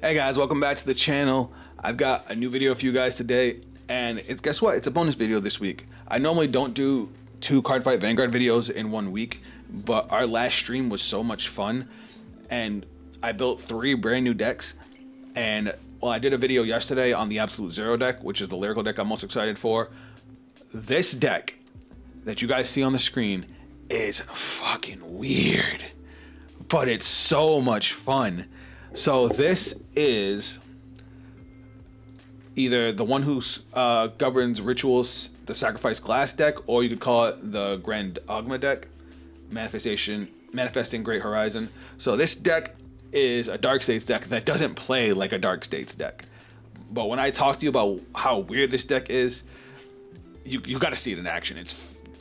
Hey guys, welcome back to the channel. I've got a new video for you guys today, and guess what? It's a bonus video this week. I normally don't do 2 Cardfight Vanguard videos in 1 week, but our last stream was so much fun, and I built 3 brand new decks. And well, I did a video yesterday on the Absolute Zero deck, which is the lyrical deck I'm most excited for. This deck that you guys see on the screen is fucking weird, but it's so much fun. So this is either the one who governs rituals, the sacrifice glass deck, or you could call it the Grandogma deck, manifesting great horizon. So this deck is a dark states deck that doesn't play like a dark states deck. But when I talk to you about how weird this deck is, you got to see it in action.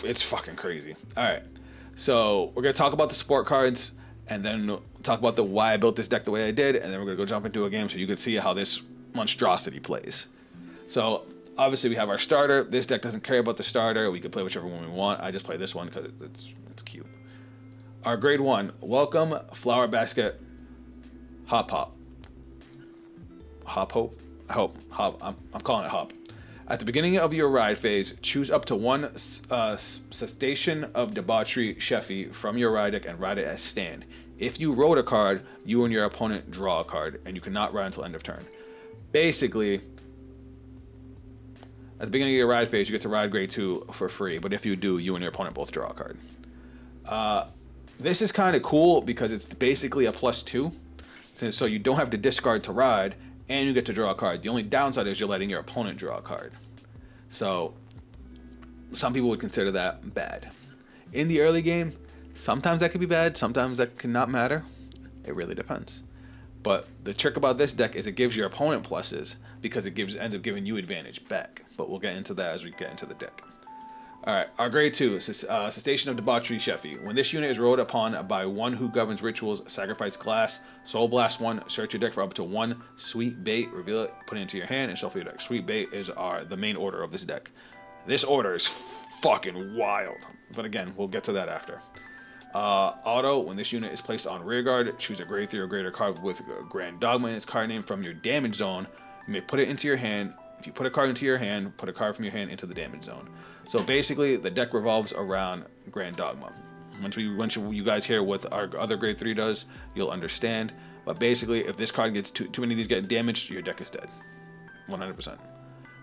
It's fucking crazy. All right, so we're gonna talk about the support cards, and then talk about why I built this deck the way I did, and then we're gonna go jump into a game so you can see how this monstrosity plays. So obviously we have our starter. This deck doesn't care about the starter. We can play whichever one we want. I just play this one because it's cute. Our grade 1, welcome Flower Basket Hop. I'm calling it Hop. At the beginning of your ride phase, choose up to 1 Cessation of Debauchery Sheffy from your ride deck and ride it as stand. If you wrote a card, you and your opponent draw a card, and you cannot ride until end of turn. Basically, at the beginning of your ride phase, you get to ride grade 2 for free, but if you do, you and your opponent both draw a card. This is kind of cool because it's basically a +2, so you don't have to discard to ride, and you get to draw a card. The only downside is you're letting your opponent draw a card. So some people would consider that bad. In the early game, sometimes that could be bad, sometimes that could not matter. It really depends. But the trick about this deck is it gives your opponent pluses because it ends up giving you advantage back. But we'll get into that as we get into the deck. Alright, our grade 2 is Cessation of Debauchery Sheffy. When this unit is rode upon by one who governs rituals, sacrifice glass, soul blast 1, search your deck for up to 1 sweet bait, reveal it, put it into your hand, and shuffle your deck. Sweet bait is the main order of this deck. This order is fucking wild. But again, we'll get to that after. Auto, when this unit is placed on rear guard, choose a grade 3 or greater card with Grandogma in its card name from your damage zone. You may put it into your hand. If you put a card into your hand, put a card from your hand into the damage zone. So basically, the deck revolves around Grandogma. Once you guys hear what our other grade 3 does, you'll understand. But basically, if this card gets too many of these getting damaged, your deck is dead. 100%.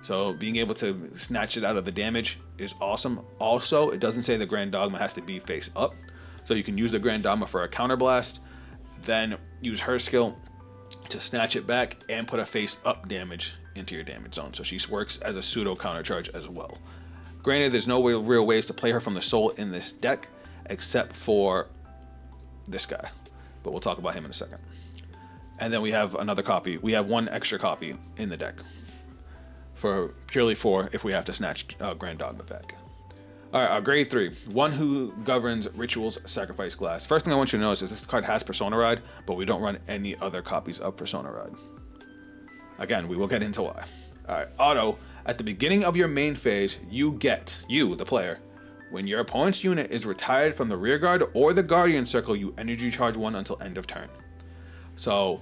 So being able to snatch it out of the damage is awesome. Also, it doesn't say the Grandogma has to be face up. So you can use the Grandogma for a counterblast, then use her skill to snatch it back and put a face up damage into your damage zone. So she works as a pseudo counter charge as well. Granted, there's no real ways to play her from the soul in this deck except for this guy, but we'll talk about him in a second. And then we have another copy. We have 1 extra copy in the deck purely for if we have to snatch Grandogma back. All right, our grade 3, one who governs rituals, sacrifice glass. First thing I want you to notice is this card has Persona Ride, but we don't run any other copies of Persona Ride. Again, we will get into why. All right, auto. At the beginning of your main phase, you, the player, when your opponent's unit is retired from the rear guard or the guardian circle, you energy charge 1 until end of turn. So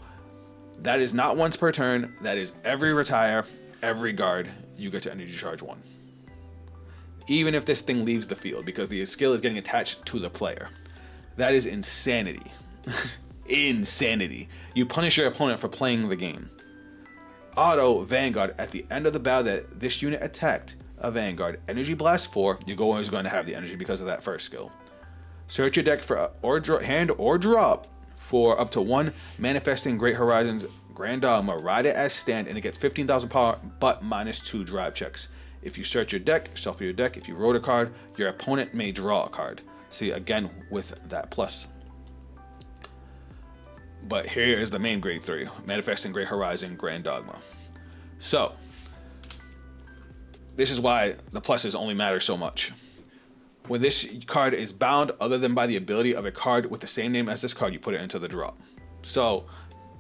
that is not once per turn. That is every retire, every guard, you get to energy charge 1. Even if this thing leaves the field, because the skill is getting attached to the player. That is insanity. Insanity. You punish your opponent for playing the game. Auto Vanguard, at the end of the battle that this unit attacked a Vanguard, Energy Blast 4, you're always going to have the energy because of that first skill. Search your deck for hand or drop for up to 1 Manifesting Great Horizons Grandogma. Ride it as stand and it gets 15,000 power but -2 drive checks. If you search your deck, shuffle your deck. If you wrote a card, your opponent may draw a card. See, again, with that plus. But here is the main grade 3, Manifesting Great Horizon Grandogma. So, this is why the pluses only matter so much. When this card is bound, other than by the ability of a card with the same name as this card, you put it into the drop. So,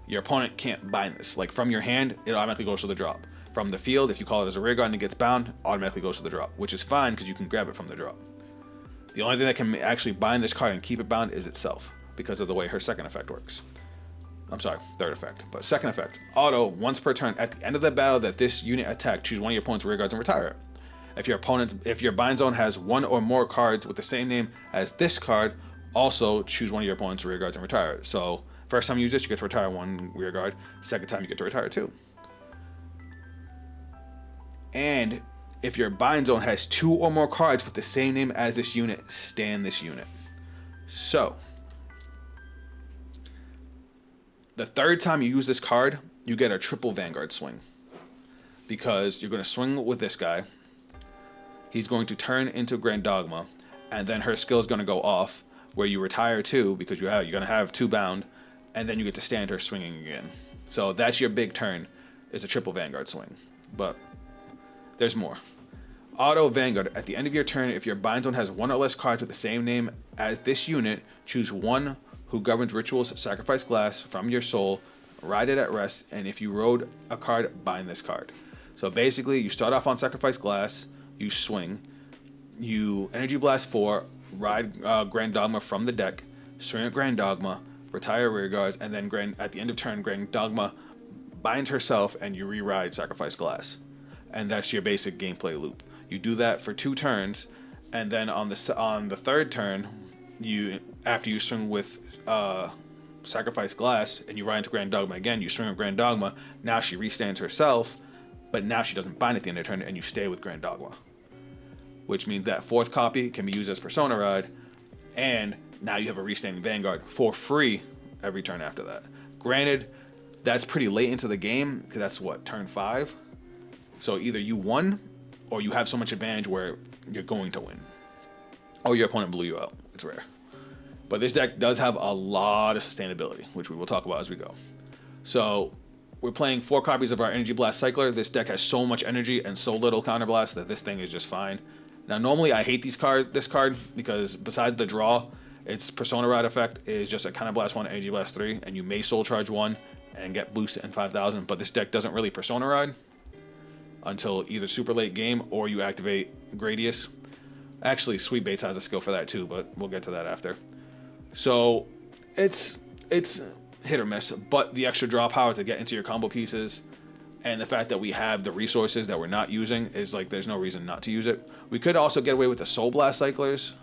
your opponent can't bind this. Like from your hand, it automatically goes to the drop. From the field, if you call it as a rear guard and it gets bound, automatically goes to the drop, which is fine because you can grab it from the drop. The only thing that can actually bind this card and keep it bound is itself because of the way her second effect works. I'm sorry, third effect. But second effect, auto, once per turn, at the end of the battle that this unit attacked, choose one of your opponent's rear guards and retire it. If your bind zone has one or more cards with the same name as this card, also choose one of your opponent's rear guards and retire it. So first time you use this, you get to retire one rear guard. Second time, you get to retire two. And if your bind zone has two or more cards with the same name as this unit, stand this unit. So the third time you use this card, you get a triple Vanguard swing. Because you're going to swing with this guy. He's going to turn into Grandogma, and then her skill is going to go off, where you retire two, because you're going to have two bound, and then you get to stand her swinging again. So that's your big turn, is a triple Vanguard swing. But there's more. Auto Vanguard, at the end of your turn, if your bind zone has one or less cards with the same name as this unit, choose one who governs rituals, sacrifice glass from your soul, ride it at rest, and if you rode a card, bind this card. So basically, you start off on sacrifice glass, you swing, you energy blast 4, ride Grandogma from the deck, swing at Grandogma, retire rear guards, and then at the end of turn, Grandogma binds herself and you re-ride sacrifice glass. And that's your basic gameplay loop. You do that for 2 turns, and then on the third turn, after you swing with sacrifice glass and you ride into Grandogma again, you swing with Grandogma. Now she restands herself, but now she doesn't bind at the end of the turn, and you stay with Grandogma. Which means that 4th copy can be used as Persona Ride, and now you have a restanding Vanguard for free every turn after that. Granted, that's pretty late into the game, because that's what, turn 5? So either you won, or you have so much advantage where you're going to win. Or your opponent blew you out. It's rare. But this deck does have a lot of sustainability, which we will talk about as we go. So we're playing 4 copies of our Energy Blast Cycler. This deck has so much energy and so little Counterblast that this thing is just fine. Now, normally I hate this card because besides the draw, its Persona Ride effect is just a Counterblast 1, Energy Blast 3, and you may Soul Charge 1 and get boosted in 5,000, but this deck doesn't really Persona Ride until either super late game or you activate Gradius. Actually, Sweet Baits has a skill for that too, but we'll get to that after. So it's hit or miss, but the extra draw power to get into your combo pieces and the fact that we have the resources that we're not using is like there's no reason not to use it. We could also get away with the Soul Blast Cyclers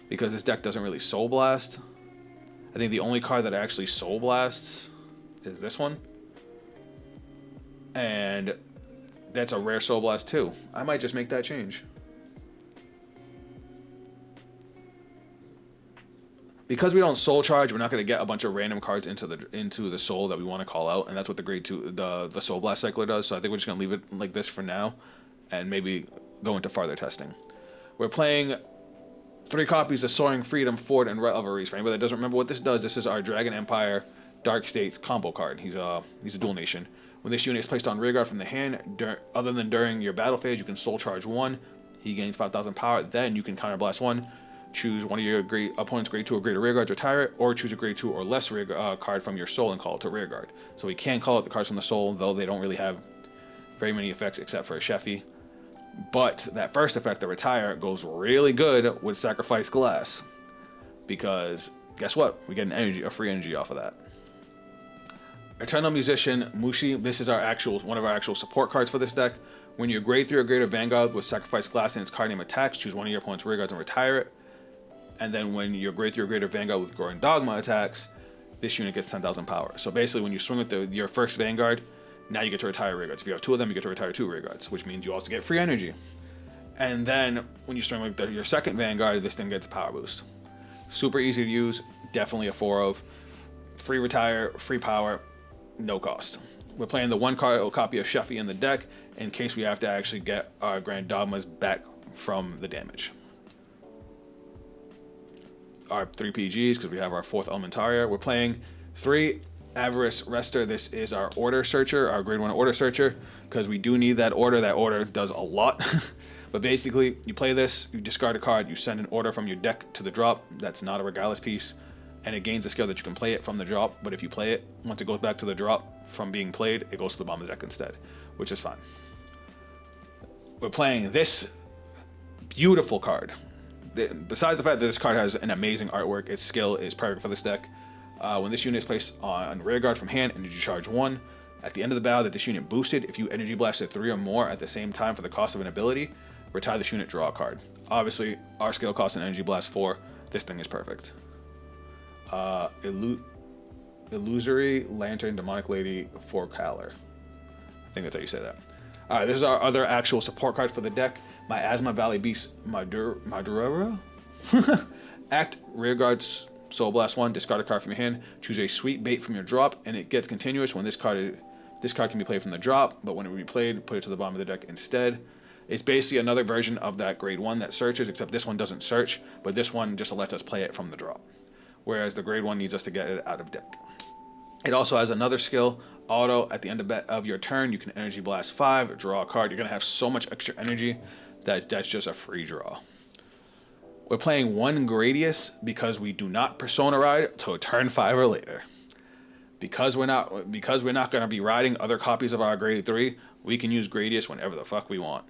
because this deck doesn't really Soul Blast. I think the only card that actually Soul Blasts is this one. And that's a rare Soul Blast too. I might just make that change. Because we don't Soul Charge, we're not going to get a bunch of random cards into the Soul that we want to call out, and that's what the Grade 2, the Soul Blast Cycler does. So I think we're just going to leave it like this for now, and maybe go into farther testing. We're playing 3 copies of Soaring Freedom, Ford, and Revelries. For anybody that doesn't remember what this does, this is our Dragon Empire Dark States combo card. He's a dual nation. When this unit is placed on rearguard from the hand, other than during your battle phase, you can Soul Charge 1. He gains 5,000 power. Then you can Counterblast 1. Choose one of your opponent's grade 2 or greater rearguards, retire it, or choose a grade 2 or less card from your soul and call it to rearguard. So we can call it the cards from the soul, though they don't really have very many effects except for a Sheffy. But that first effect, the retire, goes really good with Sacrifice Glass. Because guess what? We get a free energy off of that. Eternal Musician, Mushi, this is one of our actual support cards for this deck. When your grade 3 or greater Vanguard with Sacrifice Glass and its card name attacks, choose one of your opponent's rearguards and retire it. And then when your grade 3 or greater Vanguard with Grandogma attacks, this unit gets 10,000 power. So basically, when you swing with your first Vanguard, now you get to retire rearguards. If you have 2 of them, you get to retire 2 rearguards, which means you also get free energy. And then when you swing with your second Vanguard, this thing gets a power boost. Super easy to use, definitely a 4 of. Free retire, free power, no cost. We're playing the 1 copy of Sheffy in the deck in case we have to actually get our Grandogmas back from the damage. Our 3 PGs, because we have our 4th Elementaria. We're playing 3 Avarice Rester. This is our Order Searcher, our grade 1 Order Searcher, because we do need that order. That order does a lot. But basically, you play this, you discard a card, you send an order from your deck to the drop. That's not a Regalis piece, and it gains a skill that you can play it from the drop. But if you play it, once it goes back to the drop from being played, it goes to the bottom of the deck instead, which is fine. We're playing this beautiful card. Besides the fact that this card has an amazing artwork, its skill is perfect for this deck. When this unit is placed on rear guard from hand, energy charge 1. At the end of the battle that this unit boosted, if you energy blasted 3 or more at the same time for the cost of an ability, retire this unit, draw a card. Obviously, our skill costs an energy blast 4. This thing is perfect. Illusory Lantern Demonic Lady for Caller. I think that's how you say that. Alright, this is our other actual support card for the deck. Miasma Valley Beast Madura. Act rear guards Soul Blast 1, discard a card from your hand, choose a sweet bait from your drop, and it gets continuous when this card can be played from the drop, but when it will be played, put it to the bottom of the deck instead. It's basically another version of that grade 1 that searches, except this one doesn't search, but this one just lets us play it from the drop. Whereas the grade 1 needs us to get it out of deck. It also has another skill, auto. At the end of your turn, you can energy blast 5, draw a card. You're going to have so much extra energy that's just a free draw. We're playing 1 Gradius because we do not Persona Ride till turn 5 or later. Because we're not going to be riding other copies of our grade 3, we can use Gradius whenever the fuck we want.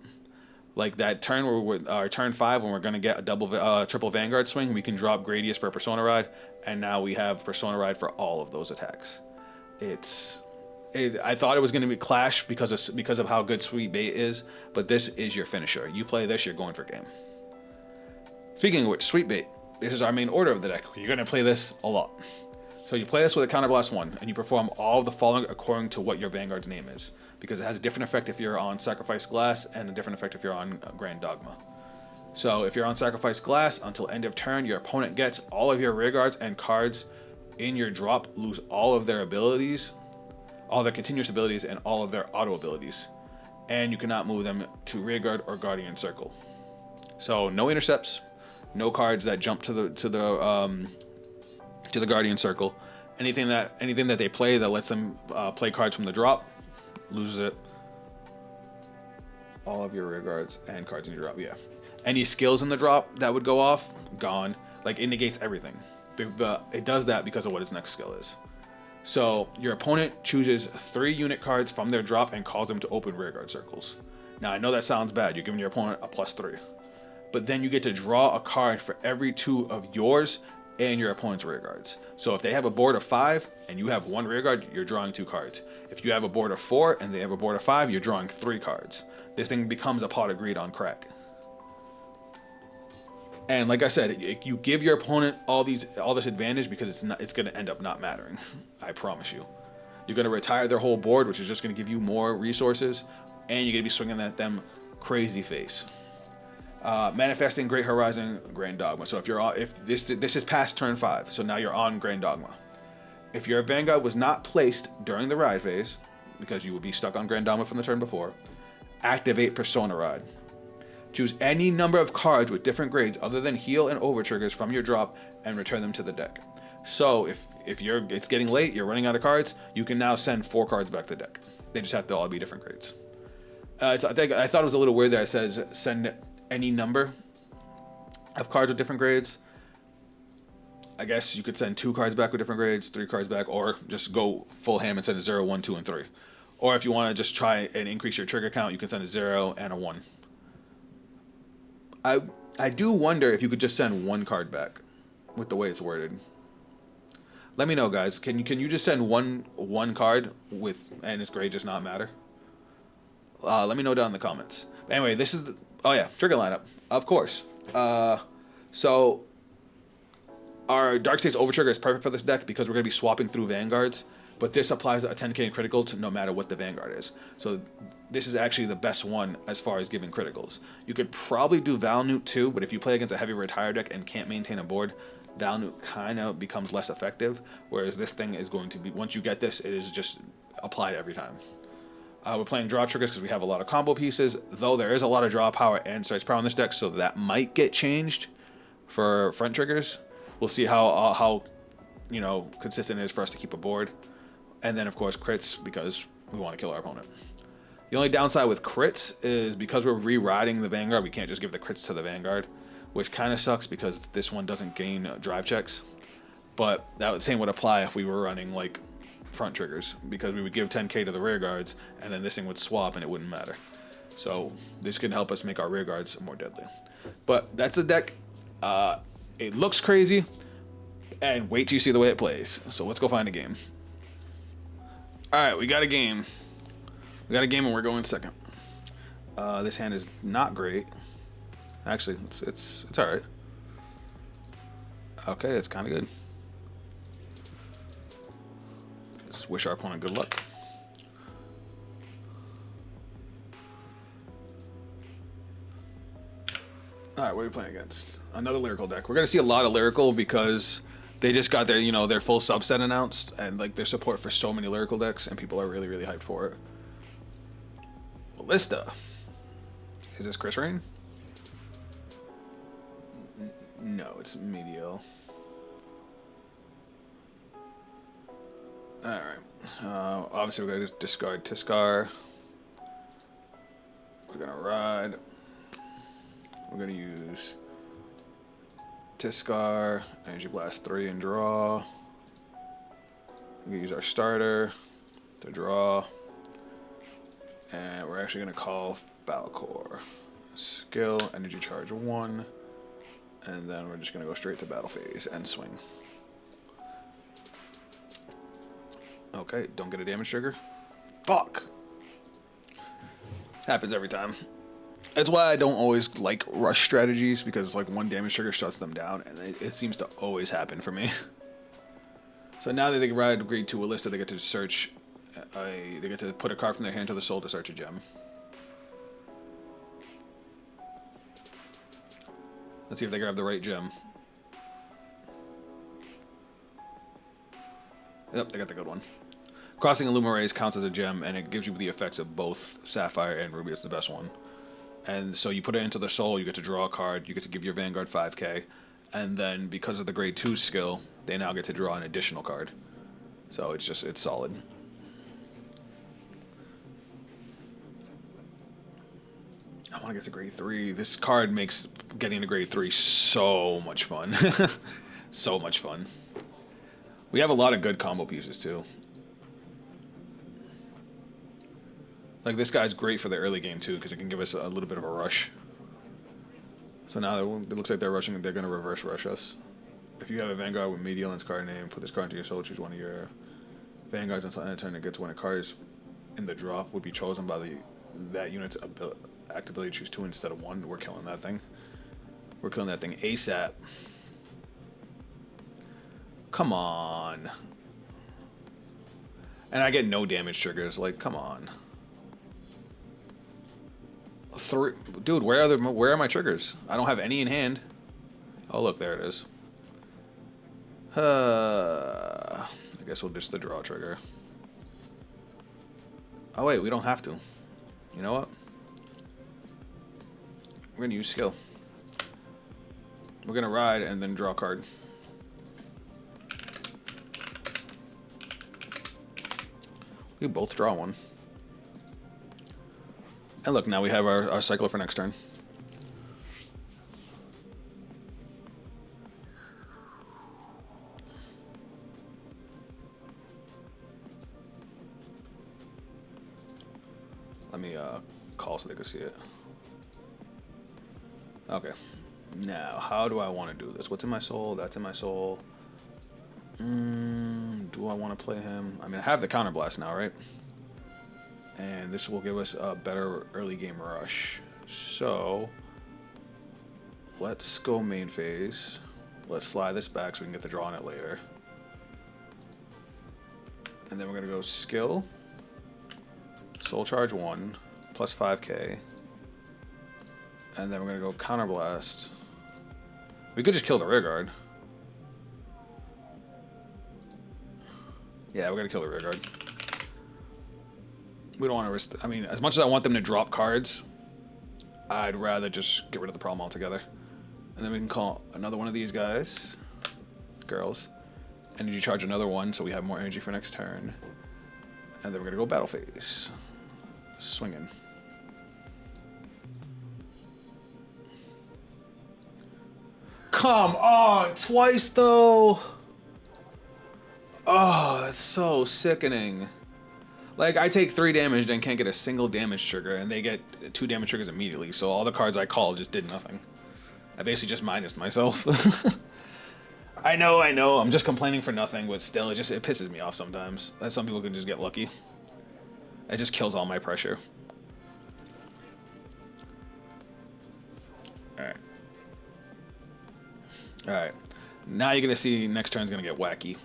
Like that turn where we're turn 5 when we're going to get a triple Vanguard swing, we can drop Gradius for Persona Ride, and now we have Persona Ride for all of those attacks. I thought it was going to be Clash because of how good Sweet Bait is, but this is your finisher. You play this, you're going for game. Speaking of which, Sweet Bait, this is our main order of the deck. You're going to play this a lot. So you play this with a Counterblast 1, and you perform all of the following according to what your Vanguard's name is, because it has a different effect if you're on Sacrifice Glass and a different effect if you're on Grandogma. So if you're on Sacrifice Glass, until end of turn, your opponent gets all of your rear guards and cards in your drop lose all of their abilities, all their continuous abilities, and all of their auto abilities, and you cannot move them to rear guard or Guardian Circle. So no intercepts, no cards that jump to the Guardian Circle. Anything that they play that lets them play cards from the drop loses it. All of your rear guards and cards in your drop. Yeah. Any skills in the drop that would go off, gone. Like it negates everything. But it does that because of what its next skill is. So your opponent chooses 3 unit cards from their drop and calls them to open rearguard circles. Now I know that sounds bad. You're giving your opponent a +3. But then you get to draw a card for every 2 of yours and your opponent's rearguards. So if they have a board of 5 and you have 1 rearguard, you're drawing 2 cards. If you have a board of 4 and they have a board of 5, you're drawing 3 cards. This thing becomes a pot of greed on crack. And like I said, you give your opponent all this advantage because it's going to end up not mattering. I promise you. You're going to retire their whole board, which is just going to give you more resources, and you're going to be swinging at them crazy face. Manifesting Great Horizon Grandogma. So if this is past turn 5, so now you're on Grandogma. If your Vanguard was not placed during the ride phase, because you would be stuck on Grandogma from the turn before, activate Persona Ride. Choose any number of cards with different grades other than heal and over triggers from your drop and return them to the deck. So if it's getting late, you're running out of cards, you can now send 4 cards back to the deck. They just have to all be different grades. I thought it was a little weird that it says send any number of cards with different grades. I guess you could send 2 cards back with different grades, 3 cards back, or just go full ham and send a 0, 1, 2, and 3. Or if you want to just try and increase your trigger count, you can send a 0 and a 1. I do wonder if you could just send 1 card back with the way it's worded. Let me know, guys. Can you just send one card and its grade just not matter? Let me know down in the comments. Anyway, this is trigger lineup, of course. So our Dark States Overtrigger is perfect for this deck because we're going to be swapping through Vanguards, but this applies a 10k in critical to no matter what the Vanguard is. So this is actually the best one as far as giving criticals. You could probably do Valnute too, but if you play against a heavy retire deck and can't maintain a board, Valnute kind of becomes less effective, whereas this thing is going to be, once you get this, it is just applied every time. We're playing draw triggers because we have a lot of combo pieces, though there is a lot of draw power and search power on this deck, so that might get changed for front triggers. We'll see how consistent it is for us to keep a board. And then, of course, crits, because we want to kill our opponent. The only downside with crits is because we're re-riding the Vanguard, we can't just give the crits to the Vanguard, which kind of sucks because this one doesn't gain drive checks. But that same would apply if we were running like front triggers, because we would give 10k to the rear guards, and then this thing would swap and it wouldn't matter. So this could help us make our rear guards more deadly. But that's the deck. It looks crazy. and wait till you see the way it plays. So let's go find a game. All right, we got a game. We got a game, and we're going second. This hand is not great. Actually, it's all right. Okay, it's kind of good. Just wish our opponent good luck. All right, what are we playing against? Another lyrical deck. We're gonna see a lot of lyrical because they just got their, their full subset announced, and like their support for so many lyrical decks, and people are really, really hyped for it. Ballista. Is this Chris Rain? No, it's Medial. All right. Obviously, we're gonna discard Tiskar. We're gonna ride. We're gonna use Tiskar, Energy Blast 3 and draw. We're gonna use our starter to draw. And we're actually gonna call Falcor. Skill, Energy Charge 1. And then we're just gonna go straight to battle phase and swing. Okay, don't get a damage trigger. Fuck! Happens every time. That's why I don't always like rush strategies, because like one damage trigger shuts them down, and it seems to always happen for me. So now that they can ride grade 2 Ballista, they get to search. They get to put a card from their hand to the soul to search a gem. Let's see if they grab the right gem. Yep, they got the good one. Crossing Illumirays counts as a gem, and it gives you the effects of both Sapphire and Ruby. It's the best one. And so you put it into the soul, you get to draw a card, you get to give your Vanguard 5k, and then because of the grade 2 skill, they now get to draw an additional card. So it's solid. I want to get to grade 3. This card makes getting to grade 3 so much fun. So much fun. We have a lot of good combo pieces too. Like this guy's great for the early game too, because it can give us a little bit of a rush. So now it looks like they're rushing. They're going to reverse rush us. If you have a Vanguard with Medial in its card name, put this card into your soul. Choose one of your Vanguards until end of turn. It gets when a card is in the drop would be chosen by that unit's active ability to choose 2 instead of 1. We're killing that thing. We're killing that thing ASAP. Come on. And I get no damage triggers. Like, come on. 3, dude. Where are my triggers? I don't have any in hand. Oh look, there it is. I guess we'll just the draw trigger. Oh wait, we don't have to. You know what? We're gonna use skill. We're gonna ride and then draw a card. We both draw one. And look, now we have our cycler for next turn. Let me call so they can see it. Okay. Now, how do I want to do this? What's in my soul? That's in my soul. Do I want to play him? I mean, I have the counterblast now, right? And this will give us a better early game rush. So, let's go main phase. Let's slide this back so we can get the draw on it later. And then we're going to go skill. Soul charge 1, plus 5k. And then we're going to go counterblast. We could just kill the rear guard. Yeah, we're going to kill the rear guard. We don't want to risk... I mean, as much as I want them to drop cards, I'd rather just get rid of the problem altogether. And then we can call another one of these guys. Girls. Energy charge another one, so we have more energy for next turn. And then we're going to go battle phase. Swinging. Come on! Twice, though! Oh, that's so sickening. Like, I take 3 damage and can't get a single damage trigger, and they get 2 damage triggers immediately, so all the cards I called just did nothing. I basically just minused myself. I know. I'm just complaining for nothing, but still, it pisses me off sometimes. That some people can just get lucky. It just kills all my pressure. All right. All right. Now you're gonna see next turn's gonna get wacky.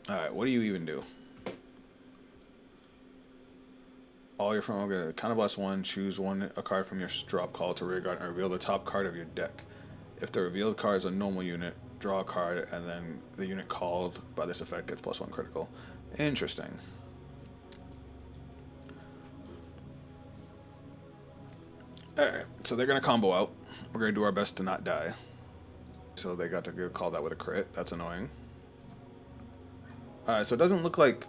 All right. What do you even do? All your from okay, kind of bless one. Choose a card from your drop call to rear guard and reveal the top card of your deck. If the revealed card is a normal unit, draw a card, and then the unit called by this effect gets +1 critical. Interesting. Alright, so they're going to combo out. We're going to do our best to not die. So they got to get called out with a crit. That's annoying. Alright, so it doesn't look like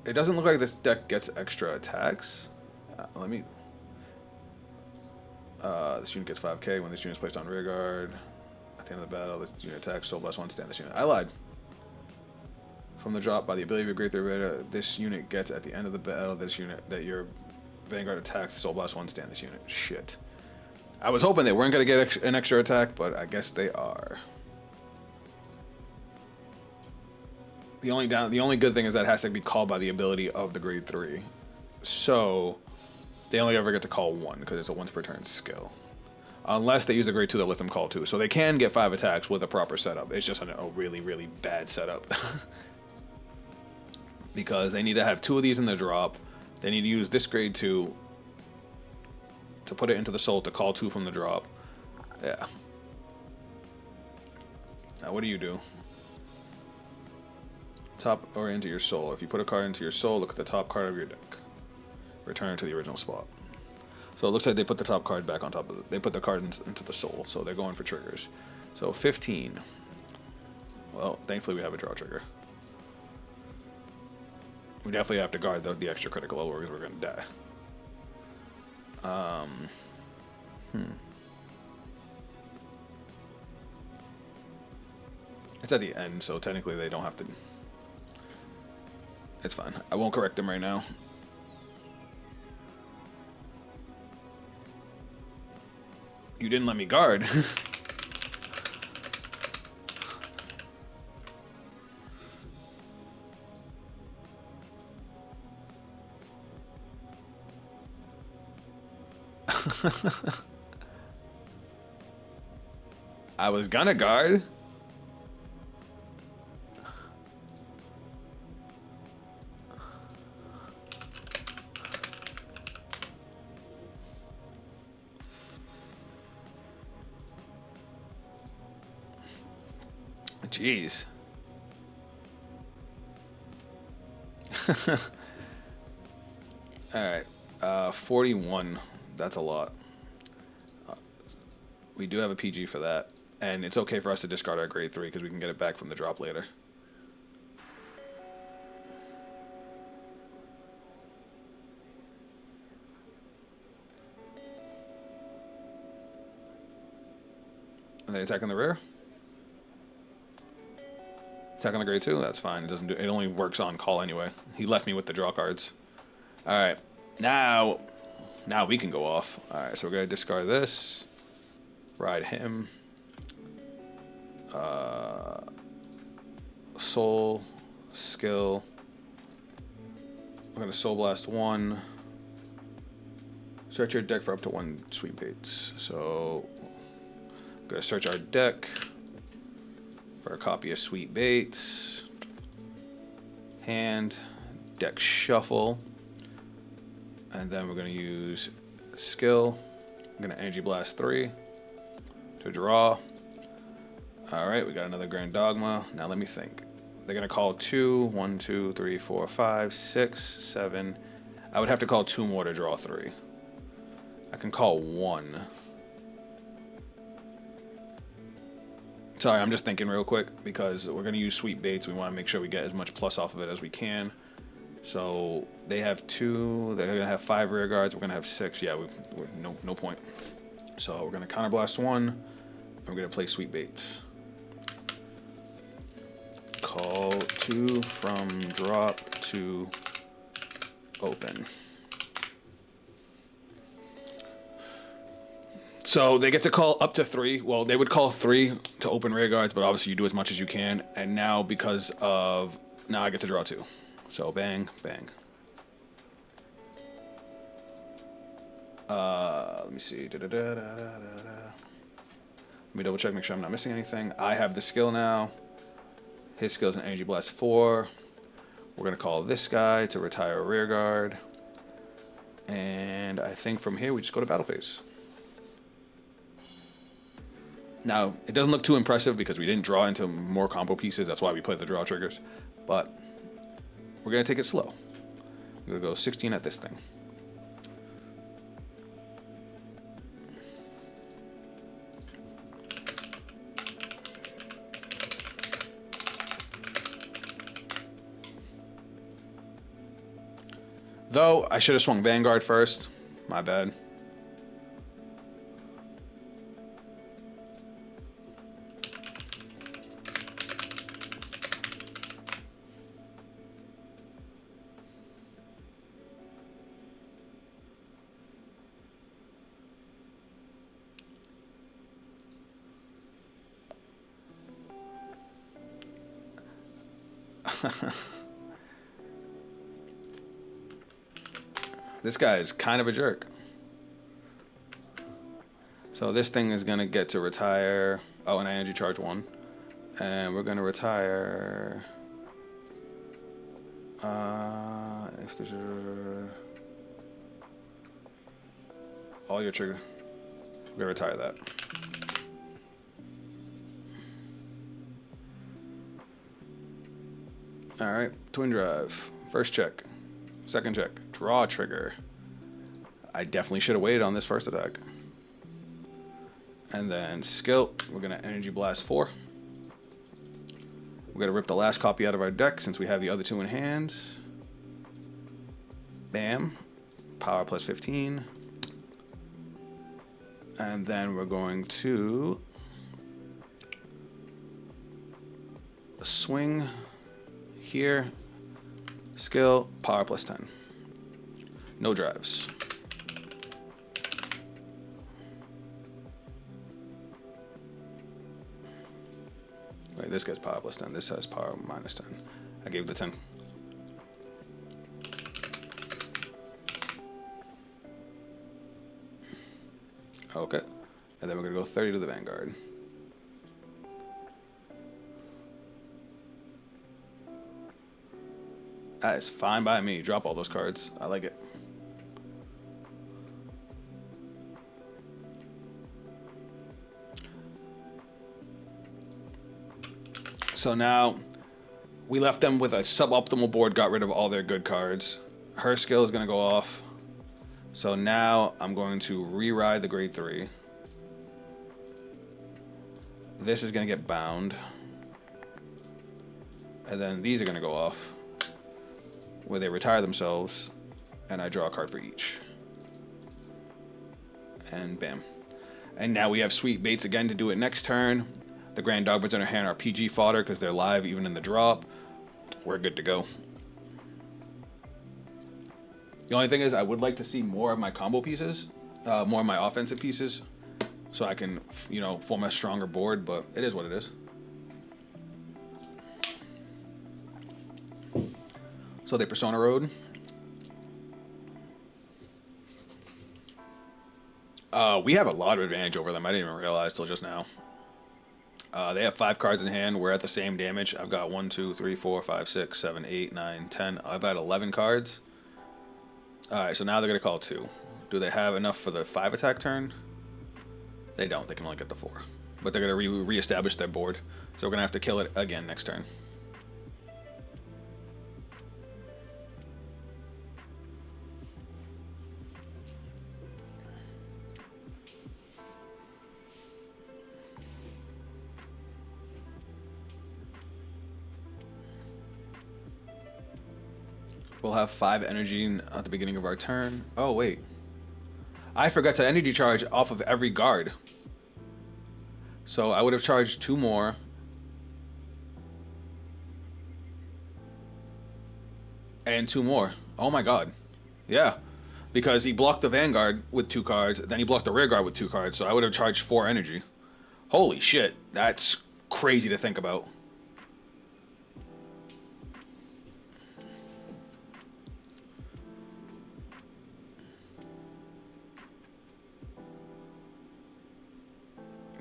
this deck gets extra attacks. Let me... this unit gets 5k when this unit is placed on rear guard. At the end of the battle, this unit attacks, so +1 stand this unit. I lied. From the drop, by the ability of your Great Third, this unit gets at the end of the battle, this unit that your Vanguard attacks, so +1 stand this unit. Shit. I was hoping they weren't going to get an extra attack, but I guess they are. The only good thing is that it has to be called by the ability of the grade 3. So they only ever get to call 1 because it's a once per turn skill. Unless they use a grade 2 that lets them call 2. So they can get 5 attacks with a proper setup. It's just a really, really bad setup. Because they need to have 2 of these in the drop. They need to use this grade 2 to put it into the soul to call 2 from the drop. Yeah. Now what do? Top or into your soul. If you put a card into your soul, look at the top card of your deck. Return it to the original spot. So it looks like they put the top card back on top of it. They put the card into the soul, so they're going for triggers. So 15. Well, thankfully we have a draw trigger. We definitely have to guard the extra critical, otherwise we're going to die. It's at the end, so technically they don't have to... It's fine. I won't correct them right now. You didn't let me guard. I was gonna guard. Jeez. Alright. 41. That's a lot. We do have a PG for that. And it's okay for us to discard our grade 3 because we can get it back from the drop later. Are they attacking the rear? Attack on the grade 2? That's fine. It doesn't do. It only works on call anyway. He left me with the draw cards. All right. Now we can go off. All right. So we're gonna discard this. Ride him. Soul, skill. I'm gonna soul blast 1. Search your deck for up to 1 sweet baits. So I'm gonna search our deck for a copy of Sweet Baits. Hand, deck shuffle. And then we're going to use skill. I'm going to energy blast 3 to draw. Alright, we got another Grandogma. Now let me think. They're going to call 2. 1, 2, 3, 4, 5, 6, 7. I would have to call 2 more to draw 3. I can call 1. Sorry, I'm just thinking real quick because we're going to use Sweet Baits. We want to make sure we get as much plus off of it as we can. So they have 2. They're going to have 5 rear guards. We're going to have 6. Yeah, no point. So we're going to counterblast 1. And we're going to play Sweet Baits. Call 2 from drop to open. So they get to call up to 3. Well, they would call 3 to open rear guards, but obviously you do as much as you can. And now because of... Now I get to draw 2. So bang, bang. Let me see. Let me double check, make sure I'm not missing anything. I have the skill now. His skill is an Energy Blast 4. We're going to call this guy to retire a rear guard. And I think from here we just go to battle phase. Now, it doesn't look too impressive because we didn't draw into more combo pieces. That's why we played the draw triggers. But we're going to take it slow. We're going to go 16 at this thing. Though, I should have swung Vanguard first. My bad. This guy is kind of a jerk. So this thing is going to get to retire. Oh, an energy charge 1. And we're going to retire... if there's a... all your trigger. We're going to retire that. Alright, twin drive. First check. Second check. Draw trigger. I definitely should have waited on this first attack. And then skill. We're going to Energy Blast 4. We're going to rip the last copy out of our deck since we have the other 2 in hand. Bam. Power plus 15. And then we're going to swing here. Skill, power plus 10. No drives. Wait, this guy's power plus 10. This has power minus 10. I gave the 10. Okay. And then we're going to go 30 to the Vanguard. That is fine by me. Drop all those cards. I like it. So now we left them with a suboptimal board, got rid of all their good cards. Her skill is going to go off. So now I'm going to re-ride the grade 3. This is going to get bound. And then these are going to go off, where they retire themselves, and I draw a card for each. And bam. And now we have sweet baits again to do it next turn. The Grandogmas in our hand are PG fodder because they're live even in the drop. We're good to go. The only thing is I would like to see more of my combo pieces, more of my offensive pieces, so I can, you know, form a stronger board, but it is what it is. So they Persona Road. We have a lot of advantage over them. I didn't even realize till just now. They have 5 cards in hand. We're at the same damage. I've got 1, 2, 3, 4, 5, 6, 7, 8, 9, 10. I've got 11 cards. Alright, so now they're going to call 2. Do they have enough for the 5 attack turn? They don't. They can only get the 4. But they're going to re-establish their board. So we're going to have to kill it again next turn. We'll have 5 energy at the beginning of our turn. Oh, wait. I forgot to energy charge off of every guard. So I would have charged 2 more. And 2 more. Oh my god. Yeah. Because he blocked the Vanguard with 2 cards, then he blocked the rear guard with 2 cards, so I would have charged 4 energy. Holy shit, that's crazy to think about.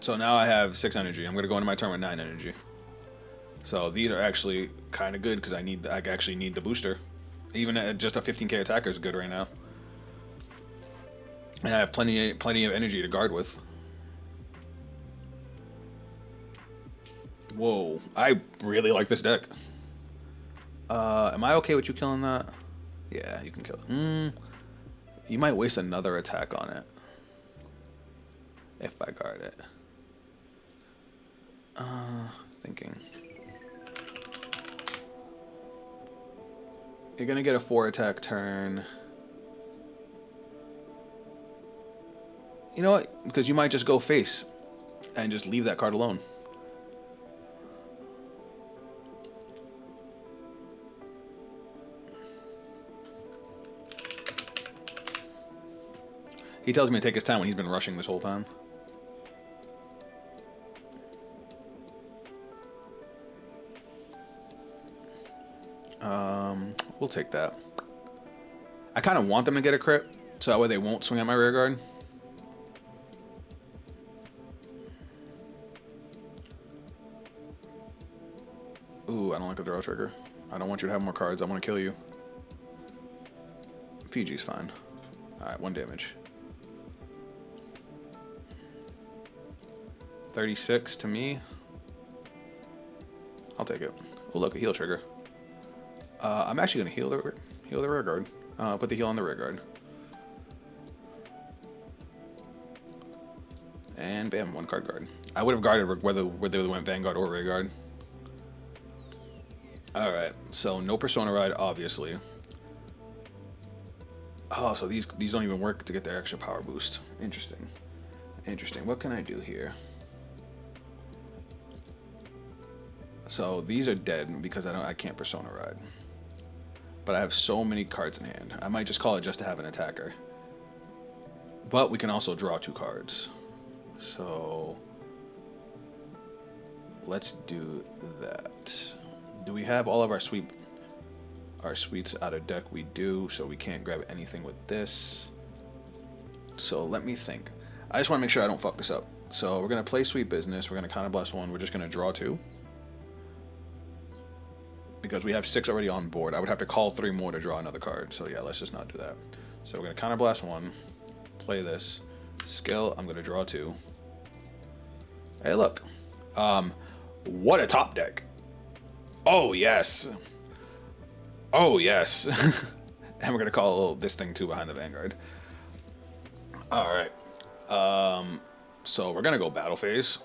So now I have 6 energy. I'm going to go into my turn with 9 energy. So these are actually kind of good because I actually need the booster. Even at just a 15k attacker is good right now. And I have plenty of energy to guard with. Whoa, I really like this deck. Am I okay with you killing that? Yeah, you can kill it. You might waste another attack on it. If I guard it. Thinking. You're gonna get a 4 attack turn. You know what? Because you might just go face and just leave that card alone. He tells me to take his time when he's been rushing this whole time. We'll take that. I kind of want them to get a crit, so that way they won't swing at my rear guard. Ooh, I don't like the draw trigger. I don't want you to have more cards. I want to kill you. Fiji's fine. Alright, 1 damage. 36 to me. I'll take it. Oh, look, a heal trigger. I'm actually going to heal the rear guard. Put the heal on the rear guard. And bam, 1 card guard. I would have guarded whether they went Vanguard or rear guard. Alright, so no Persona Ride, obviously. Oh, so these don't even work to get their extra power boost. Interesting. Interesting. What can I do here? So these are dead because I can't Persona Ride. But I have so many cards in hand. I might just call it just to have an attacker. But we can also draw 2 cards. So let's do that. Do we have all of our sweets out of deck? We do, so we can't grab anything with this. So let me think. I just want to make sure I don't fuck this up. So we're going to play Sweet Business. We're going to Counter Blast 1. We're just going to draw 2. Because we have 6 already on board. I would have to call 3 more to draw another card. So yeah, let's just not do that. So we're going to Counter Blast 1. Play this. Skill, I'm going to draw 2. Hey, look. What a top deck. Oh, yes. Oh, yes. And we're going to call this thing 2 behind the Vanguard. All right. So we're going to go battle phase.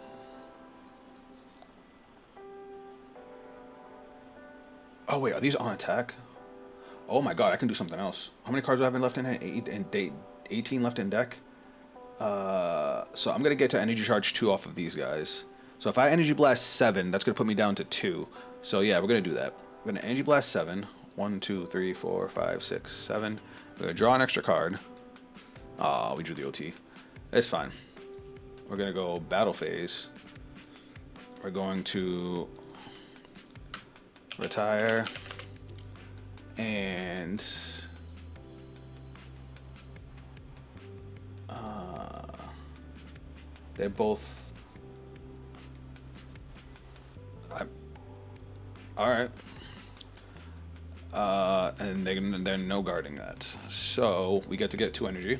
Oh, wait. Are these on attack? Oh, my God. I can do something else. How many cards do I have left in hand? 18 left in deck. So I'm going to get to Energy Charge 2 off of these guys. So if I Energy Blast 7, that's going to put me down to 2. So yeah, we're going to do that. We're going to Energy Blast 7. 1, 2, 3, 4, 5, 6, 7. We're going to draw an extra card. Oh, we drew the OT. It's fine. We're going to go battle phase. We're going to retire. And they're both... Alright. And they're no guarding that. So we get to get 2 energy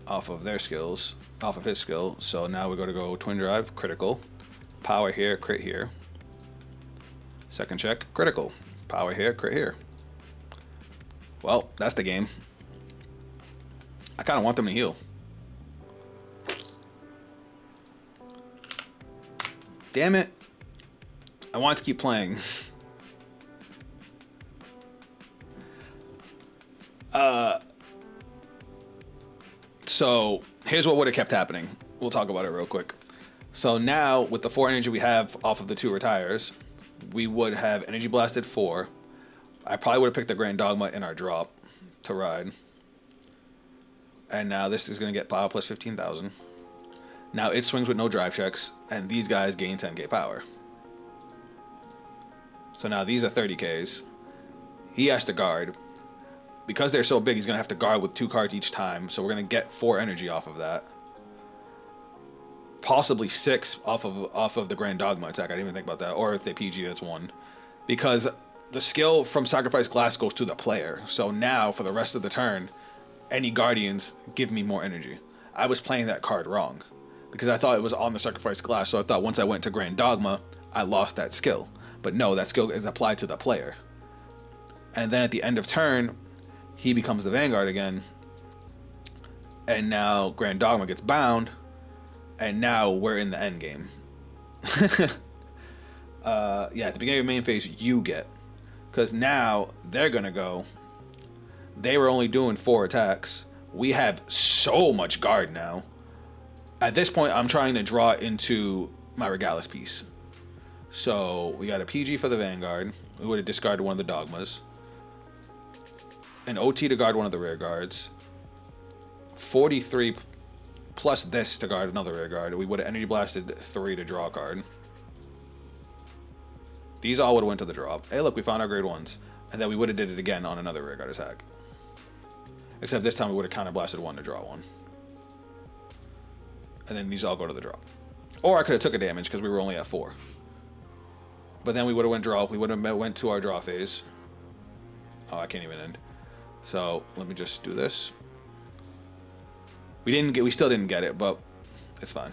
off of their skills, off of his skill. So now we're going to go Twin Drive, critical. Power here, crit here. Second check, critical. Power here, crit here. Well, that's the game. I kind of want them to heal. Damn it. I want to keep playing. So here's what would have kept happening. We'll talk about it real quick. So now with the 4 energy we have off of the 2 retires, we would have energy blasted 4. I probably would have picked the Grandogma in our drop to ride. And now this is going to get power plus 15,000. Now it swings with no drive checks, and these guys gain 10k power. So now these are 30ks. He has to guard. Because they're so big, he's going to have to guard with 2 cards each time. So we're going to get 4 energy off of that. Possibly 6 off of the Grandogma attack. I didn't even think about that. Or if they PG, that's 1. Because the skill from Sacrifice Glass goes to the player. So now, for the rest of the turn, any Guardians give me more energy. I was playing that card wrong. Because I thought it was on the Sacrifice Glass. So I thought once I went to Grandogma, I lost that skill. But no, that skill is applied to the player. And then at the end of turn, he becomes the Vanguard again. And now Grandogma gets bound. And now we're in the end game. Yeah, at the beginning of main phase, you get. Because now they're going to go. They were only doing 4 attacks. We have so much guard now. At this point, I'm trying to draw into my Regalis piece. So we got a PG for the Vanguard. We would have discarded one of the Dogmas. An OT to guard one of the rear guards. 43 plus this to guard another rear guard. We would have energy blasted 3 to draw a card. These all would have went to the draw. Hey, look, we found our grade 1s. And then we would have did it again on another rear guard attack. Except this time we would have counter blasted 1 to draw 1. And then these all go to the draw. Or I could have took a damage because we were only at 4. But then we would have went draw. We would have went to our draw phase. Oh, I can't even end. So let me just do this. We still didn't get it, but it's fine.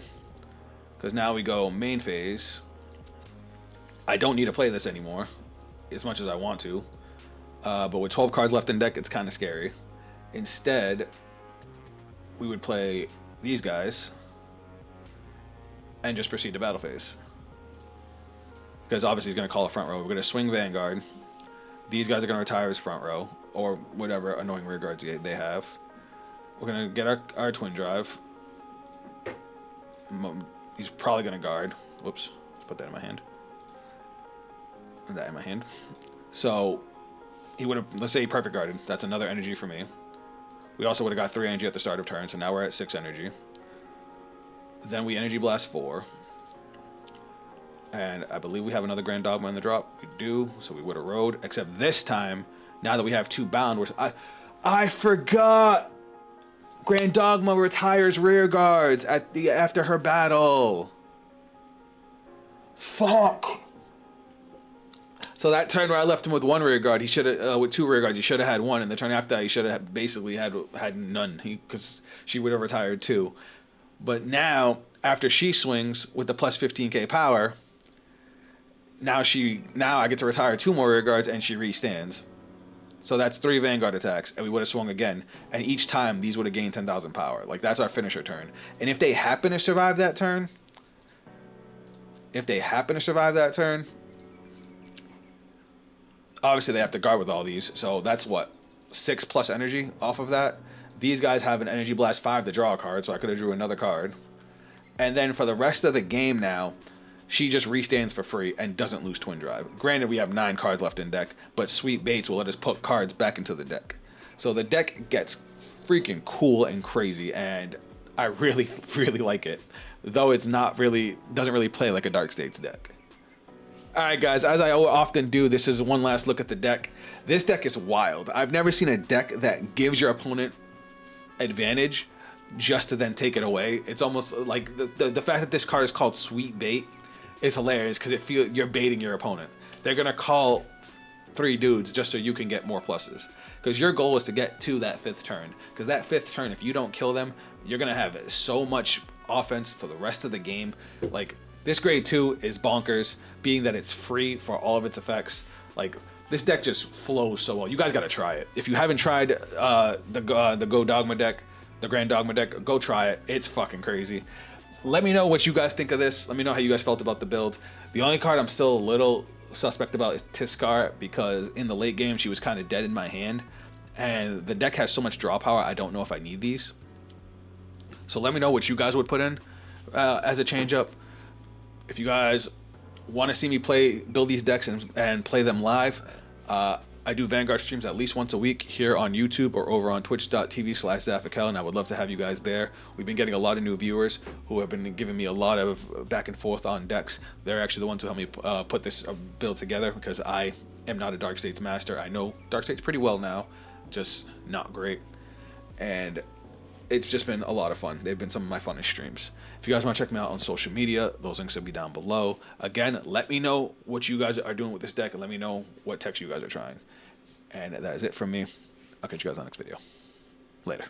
Because now we go main phase. I don't need to play this anymore, as much as I want to. But with 12 cards left in deck, it's kind of scary. Instead, we would play these guys and just proceed to battle phase. Because obviously he's going to call a front row. We're going to swing Vanguard. These guys are going to retire as front row, or whatever annoying rear guards they have. We're going to get our twin drive. He's probably going to guard. Whoops. Let's put that in my hand. That in my hand. So he would have, let's say he perfect guarded. That's another energy for me. We also would have got 3 energy at the start of turn, so now we're at 6 energy. Then we energy blast 4. And I believe we have another Grandogma in the drop. We do, so we would have rode. Except this time, now that we have 2 bound, I forgot! Grandogma retires rear guards after her battle. Fuck! So that turn where I left him with 1 rear guard, he should have with 2 rear guards. He should have had 1, and the turn after that, he should have basically had none. Because she would have retired 2. But now, after she swings with the plus 15k power, now I get to retire 2 more rear guards, and she restands. So that's 3 Vanguard attacks, and we would have swung again. And each time, these would have gained 10,000 power. Like, that's our finisher turn. And if they happen to survive that turn, obviously they have to guard with all these. So that's what? 6 plus energy off of that. These guys have an energy blast 5 to draw a card, so I could have drew another card. And then for the rest of the game now, she just restands for free and doesn't lose twin drive. Granted, we have 9 cards left in deck, but Sweet Baits will let us put cards back into the deck. So the deck gets freaking cool and crazy, and I really, really like it. Though it's doesn't really play like a Dark States deck. Alright guys, as I often do, this is one last look at the deck. This deck is wild. I've never seen a deck that gives your opponent advantage just to then take it away. It's almost like the fact that this card is called Sweet Bait is hilarious because you're baiting your opponent. They're gonna call 3 dudes just so you can get more pluses, because your goal is to get to that 5th turn, because that 5th turn, if you don't kill them, you're gonna have so much offense for the rest of the game. Like, this grade 2 is bonkers, being that it's free for all of its effects. Like, this deck just flows so well. You guys gotta try it. If you haven't tried the Grandogma deck, go try it. It's fucking crazy. Let me know what you guys think of this. Let me know how you guys felt about the build. The only card I'm still a little suspect about is Tiskar, because in the late game she was kind of dead in my hand, and the deck has so much draw power, I don't know if I need these. So let me know what you guys would put in as a change up. If you guys want to see me build these decks and play them live, I I do Vanguard streams at least once a week here on YouTube or over on twitch.tv/Zaffakel, and I would love to have you guys there. We've been getting a lot of new viewers who have been giving me a lot of back and forth on decks. They're actually the ones who helped me put this build together, because I am not a Dark States master. I know Dark States pretty well now, just not great. And it's just been a lot of fun. They've been some of my funnest streams. If you guys want to check me out on social media, those links will be down below. Again, let me know what you guys are doing with this deck, and let me know what techs you guys are trying. And that is it from me. I'll catch you guys on the next video. Later.